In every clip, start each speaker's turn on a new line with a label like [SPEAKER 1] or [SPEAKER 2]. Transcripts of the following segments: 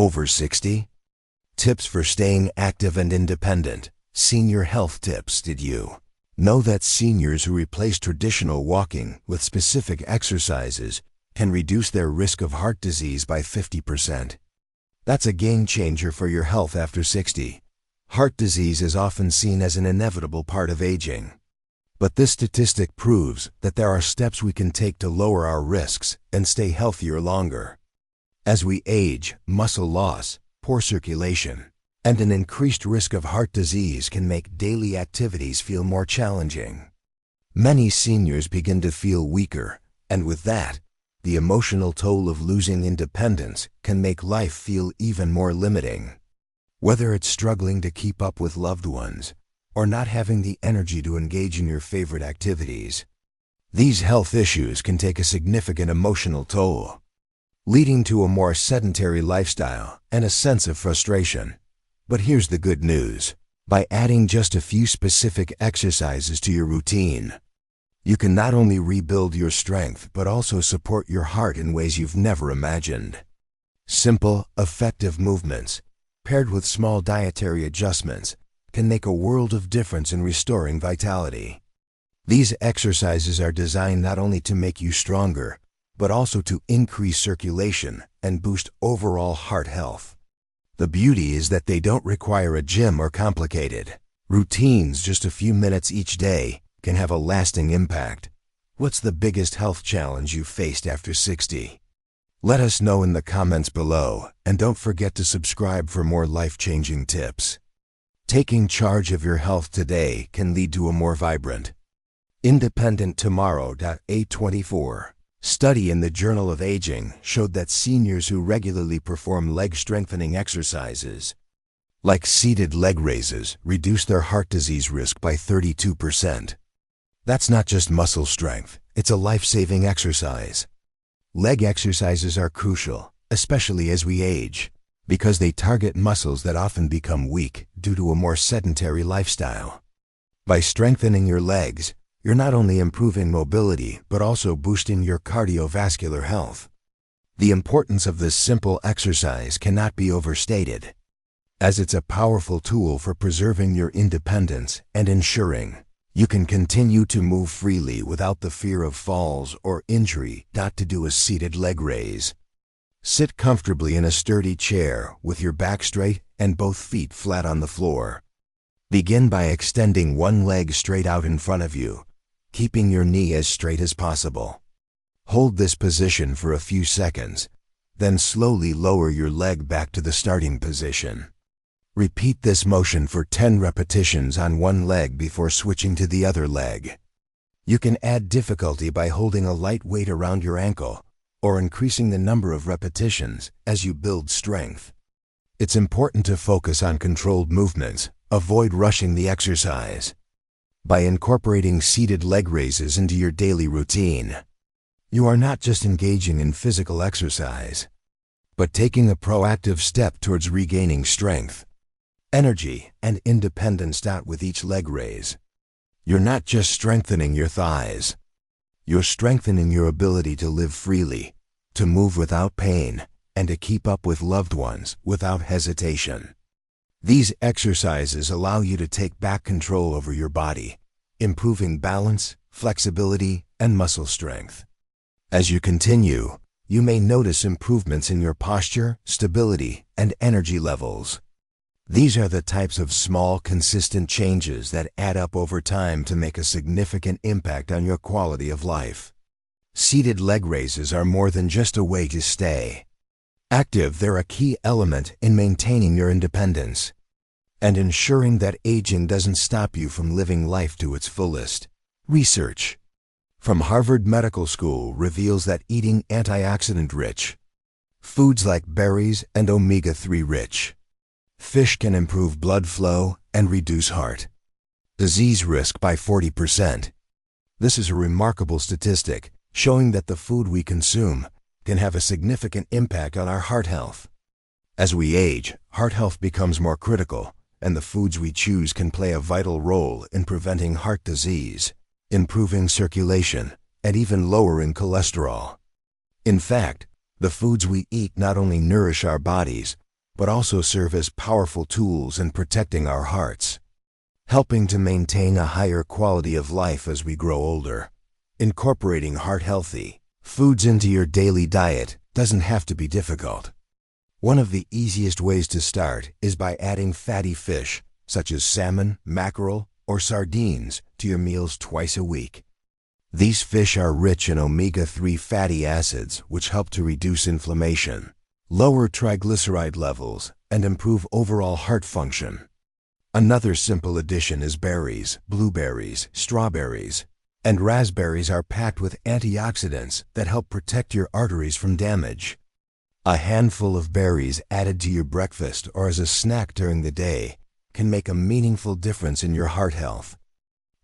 [SPEAKER 1] Over 60? Tips for staying active and independent. Senior health tips. Did you know that seniors who replace traditional walking with specific exercises can reduce their risk of heart disease by 50%? That's a game changer for your health after 60. Heart disease is often seen as an inevitable part of aging. But this statistic proves that there are steps we can take to lower our risks and stay healthier longer. As we age, muscle loss, poor circulation, and an increased risk of heart disease can make daily activities feel more challenging. Many seniors begin to feel weaker, and with that, the emotional toll of losing independence can make life feel even more limiting. Whether it's struggling to keep up with loved ones or not having the energy to engage in your favorite activities, these health issues can take a significant emotional toll, leading to a more sedentary lifestyle and a sense of frustration. But here's the good news. By adding just a few specific exercises to your routine, you can not only rebuild your strength but also support your heart in ways you've never imagined. Simple, effective movements, paired with small dietary adjustments, can make a world of difference in restoring vitality. These exercises are designed not only to make you stronger, but also to increase circulation and boost overall heart health. The beauty is that they don't require a gym or complicated routines. Just a few minutes each day can have a lasting impact. What's the biggest health challenge you faced after 60? Let us know in the comments below, and don't forget to subscribe for more life-changing tips. Taking charge of your health today can lead to a more vibrant, independent tomorrow. A24 study in the Journal of Aging showed that seniors who regularly perform leg-strengthening exercises, like seated leg raises, reduce their heart disease risk by 32%. That's not just muscle strength, it's a life-saving exercise. Leg exercises are crucial, especially as we age, because they target muscles that often become weak due to a more sedentary lifestyle. By strengthening your legs, you're not only improving mobility but also boosting your cardiovascular health. The importance of this simple exercise cannot be overstated, as it's a powerful tool for preserving your independence and ensuring you can continue to move freely without the fear of falls or injury. To do a seated leg raise, sit comfortably in a sturdy chair with your back straight and both feet flat on the floor. Begin by extending one leg straight out in front of you, keeping your knee as straight as possible. Hold this position for a few seconds, then slowly lower your leg back to the starting position. Repeat this motion for 10 repetitions on one leg before switching to the other leg. You can add difficulty by holding a light weight around your ankle or increasing the number of repetitions as you build strength. It's important to focus on controlled movements. Avoid rushing the exercise. By incorporating seated leg raises into your daily routine, you are not just engaging in physical exercise, but taking a proactive step towards regaining strength, energy, and independence. With each leg raise, you're not just strengthening your thighs, you're strengthening your ability to live freely, to move without pain, and to keep up with loved ones without hesitation. These exercises allow you to take back control over your body, improving balance, flexibility, and muscle strength. As you continue, you may notice improvements in your posture, stability, and energy levels. These are the types of small, consistent changes that add up over time to make a significant impact on your quality of life. Seated leg raises are more than just a way to stay active. They're a key element in maintaining your independence and ensuring that aging doesn't stop you from living life to its fullest. Research from Harvard Medical School reveals that eating antioxidant-rich foods like berries and omega-3 rich fish can improve blood flow and reduce heart disease risk by 40%. This is a remarkable statistic, showing that the food we consume can have a significant impact on our heart health. As we age, heart health becomes more critical, and the foods we choose can play a vital role in preventing heart disease, improving circulation, and even lowering cholesterol. In fact, the foods we eat not only nourish our bodies, but also serve as powerful tools in protecting our hearts, helping to maintain a higher quality of life as we grow older. Incorporating heart-healthy foods into your daily diet doesn't have to be difficult. One of the easiest ways to start is by adding fatty fish, such as salmon, mackerel, or sardines, to your meals twice a week. These fish are rich in omega-3 fatty acids, which help to reduce inflammation, lower triglyceride levels, and improve overall heart function. Another simple addition is berries. Blueberries, strawberries, and raspberries are packed with antioxidants that help protect your arteries from damage. A handful of berries added to your breakfast or as a snack during the day can make a meaningful difference in your heart health.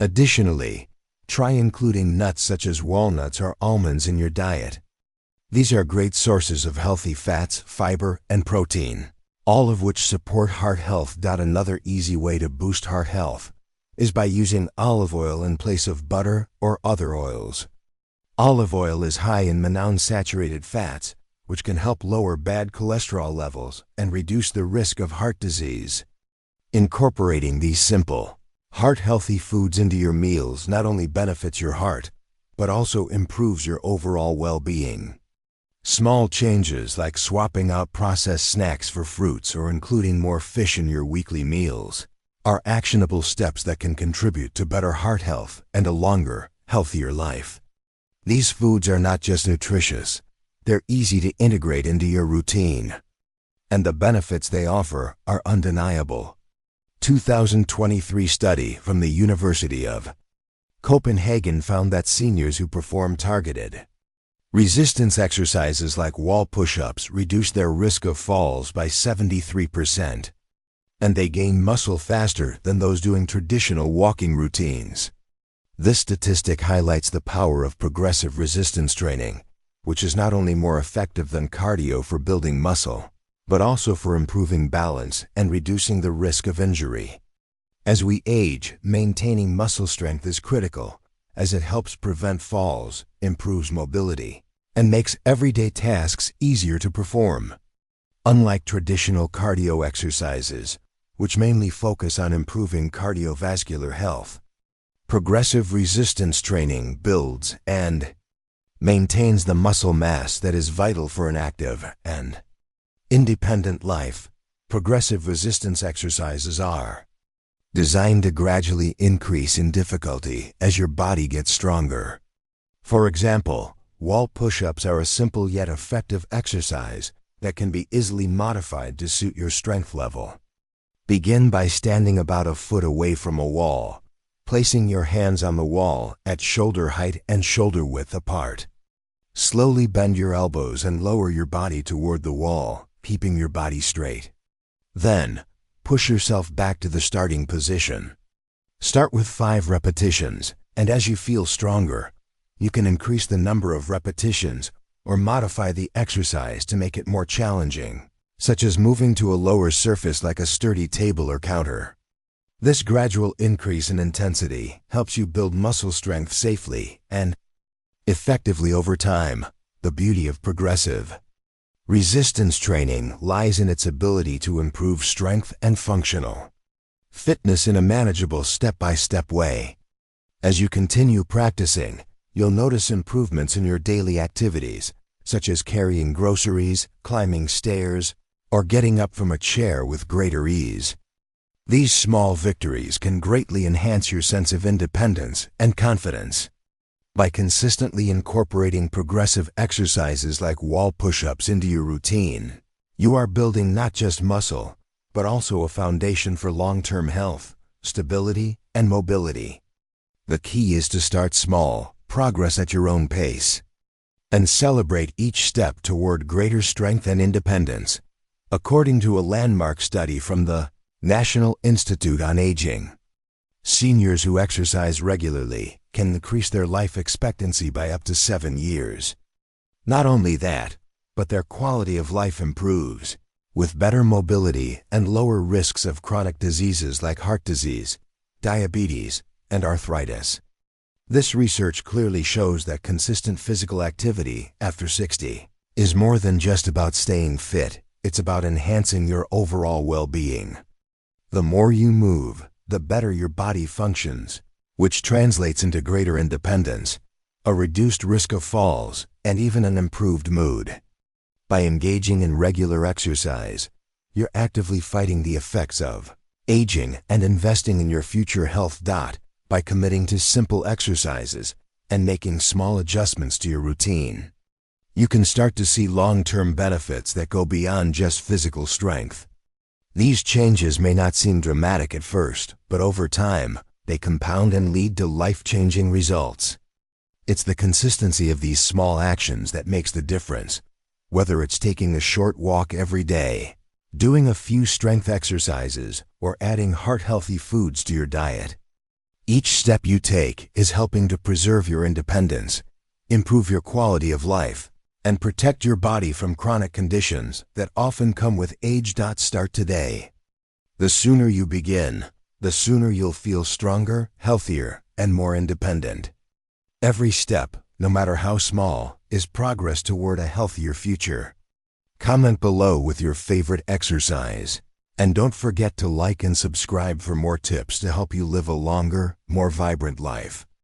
[SPEAKER 1] Additionally, try including nuts such as walnuts or almonds in your diet. These are great sources of healthy fats, fiber, and protein, all of which support heart health. Another easy way to boost heart health is by using olive oil in place of butter or other oils. Olive oil is high in monounsaturated fats, which can help lower bad cholesterol levels and reduce the risk of heart disease. Incorporating these simple, heart-healthy foods into your meals not only benefits your heart, but also improves your overall well-being. Small changes like swapping out processed snacks for fruits or including more fish in your weekly meals are actionable steps that can contribute to better heart health and a longer, healthier life. These foods are not just nutritious, they're easy to integrate into your routine, and the benefits they offer are undeniable. 2023 study from the University of Copenhagen found that seniors who perform targeted resistance exercises like wall push-ups reduce their risk of falls by 73%, and they gain muscle faster than those doing traditional walking routines. This statistic highlights the power of progressive resistance training, which is not only more effective than cardio for building muscle, but also for improving balance and reducing the risk of injury. As we age, maintaining muscle strength is critical, as it helps prevent falls, improves mobility, and makes everyday tasks easier to perform. Unlike traditional cardio exercises, which mainly focus on improving cardiovascular health, progressive resistance training builds and maintains the muscle mass that is vital for an active and independent life. Progressive resistance exercises are designed to gradually increase in difficulty as your body gets stronger. For example, wall push-ups are a simple yet effective exercise that can be easily modified to suit your strength level. Begin by standing about a foot away from a wall, placing your hands on the wall at shoulder height and shoulder width apart. Slowly bend your elbows and lower your body toward the wall, keeping your body straight. Then, push yourself back to the starting position. Start with 5 repetitions, and as you feel stronger, you can increase the number of repetitions or modify the exercise to make it more challenging, such as moving to a lower surface like a sturdy table or counter. This gradual increase in intensity helps you build muscle strength safely and effectively over time. The beauty of progressive resistance training lies in its ability to improve strength and functional fitness in a manageable step-by-step way. As you continue practicing, you'll notice improvements in your daily activities, such as carrying groceries, climbing stairs, or getting up from a chair with greater ease. These small victories can greatly enhance your sense of independence and confidence. By consistently incorporating progressive exercises like wall push-ups into your routine, you are building not just muscle, but also a foundation for long-term health, stability, and mobility. The key is to start small, progress at your own pace, and celebrate each step toward greater strength and independence. According to a landmark study from the National Institute on Aging, seniors who exercise regularly can increase their life expectancy by up to 7 years. Not only that, but their quality of life improves, with better mobility and lower risks of chronic diseases like heart disease, diabetes, and arthritis. This research clearly shows that consistent physical activity after 60 is more than just about staying fit. it's about enhancing your overall well-being. The more you move, the better your body functions, which translates into greater independence, a reduced risk of falls, and even an improved mood. By engaging in regular exercise, you're actively fighting the effects of aging and investing in your future health. By committing to simple exercises and making small adjustments to your routine, you can start to see long-term benefits that go beyond just physical strength. These changes may not seem dramatic at first, but over time, they compound and lead to life-changing results. It's the consistency of these small actions that makes the difference, whether it's taking a short walk every day, doing a few strength exercises, or adding heart-healthy foods to your diet. Each step you take is helping to preserve your independence, improve your quality of life, and protect your body from chronic conditions that often come with age. Start today. The sooner you begin, the sooner you'll feel stronger, healthier, and more independent. Every step, no matter how small, is progress toward a healthier future. Comment below with your favorite exercise. And don't forget to like and subscribe for more tips to help you live a longer, more vibrant life.